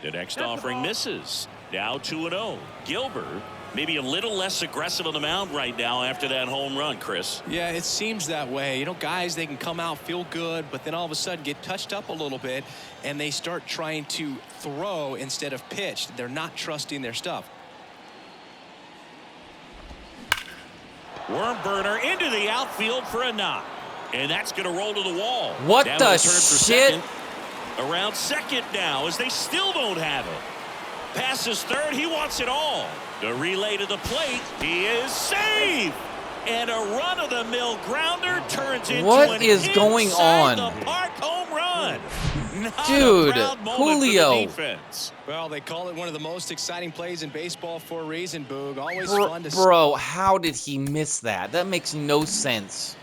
Speaker 2: The next offering misses. Now 2-0. Gilbert maybe a little less aggressive on the mound right now after that home run, Chris.
Speaker 3: Yeah, it seems that way. You know, guys, they can come out, feel good, but then all of a sudden get touched up a little bit, and they start trying to throw instead of pitch. They're not trusting their stuff.
Speaker 2: Worm burner into the outfield for a knock. And that's going to roll to the wall.
Speaker 1: What
Speaker 2: That
Speaker 1: the
Speaker 2: will turn for
Speaker 1: shit?
Speaker 2: second. Around second now as they still don't have it. Passes third. He wants it all. The relay to the plate. He is safe. And a run-of-the-mill grounder turns into
Speaker 1: What
Speaker 2: an
Speaker 1: is going on?
Speaker 2: inside-the-park home run. Not
Speaker 1: Dude,
Speaker 2: a proud moment for the
Speaker 1: Julio.
Speaker 2: defense.
Speaker 3: Well, they call it one of the most exciting plays in baseball for a reason, Boog. Always fun to see.
Speaker 1: Bro, how did he miss that? That makes no sense.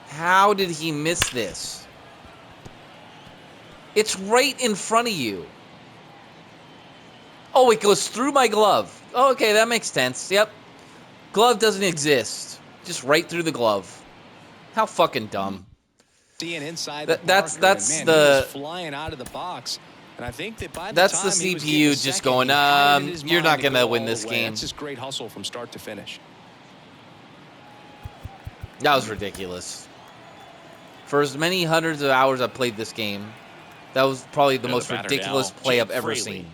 Speaker 1: How did he miss this? It's right in front of you. Oh, it goes through my glove. Oh, okay, that makes sense. Yep. Glove doesn't exist. Just right through the glove. How fucking dumb.
Speaker 3: Seeing inside
Speaker 1: That's
Speaker 3: man,
Speaker 1: the
Speaker 3: he was flying out of the box. And I think that by the
Speaker 1: that's
Speaker 3: time
Speaker 1: the
Speaker 3: he was
Speaker 1: CPU
Speaker 3: getting
Speaker 1: just
Speaker 3: second,
Speaker 1: going,
Speaker 3: he had it in his
Speaker 1: you're
Speaker 3: mind
Speaker 1: not
Speaker 3: to
Speaker 1: gonna
Speaker 3: go
Speaker 1: win
Speaker 3: all
Speaker 1: this
Speaker 3: the way.
Speaker 1: game.
Speaker 3: That's just great hustle from start to finish.
Speaker 1: That was ridiculous. For as many hundreds of hours I've played this game, that was probably the most
Speaker 2: batter
Speaker 1: ridiculous
Speaker 2: now,
Speaker 1: play
Speaker 2: Jake
Speaker 1: I've ever
Speaker 2: Fraley.
Speaker 1: seen.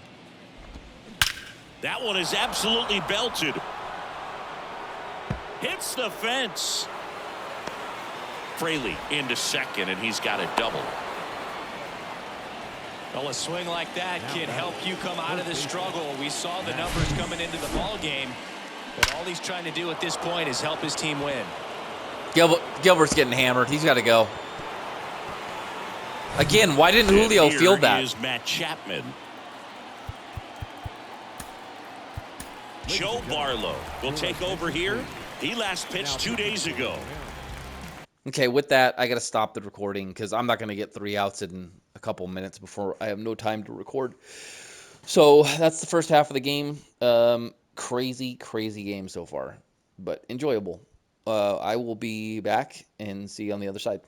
Speaker 2: That one is absolutely belted. Hits the fence. Fraley into second, and he's got a double.
Speaker 6: Well, a swing like that can help you come out of the struggle. We saw the numbers coming into the ball game, but all he's trying to do at this point is help his team win.
Speaker 1: Gilbert's getting hammered. He's got to go. Again, why didn't Julio
Speaker 2: Here
Speaker 1: field that?
Speaker 2: is Matt Chapman. Joe Barlow will take over here. He last pitched 2 days ago.
Speaker 1: Okay, with that, I got to stop the recording because I'm not going to get 3 outs in a couple minutes before I have no time to record. So that's the first half of the game. Crazy game so far, but enjoyable. I will be back and see you on the other side.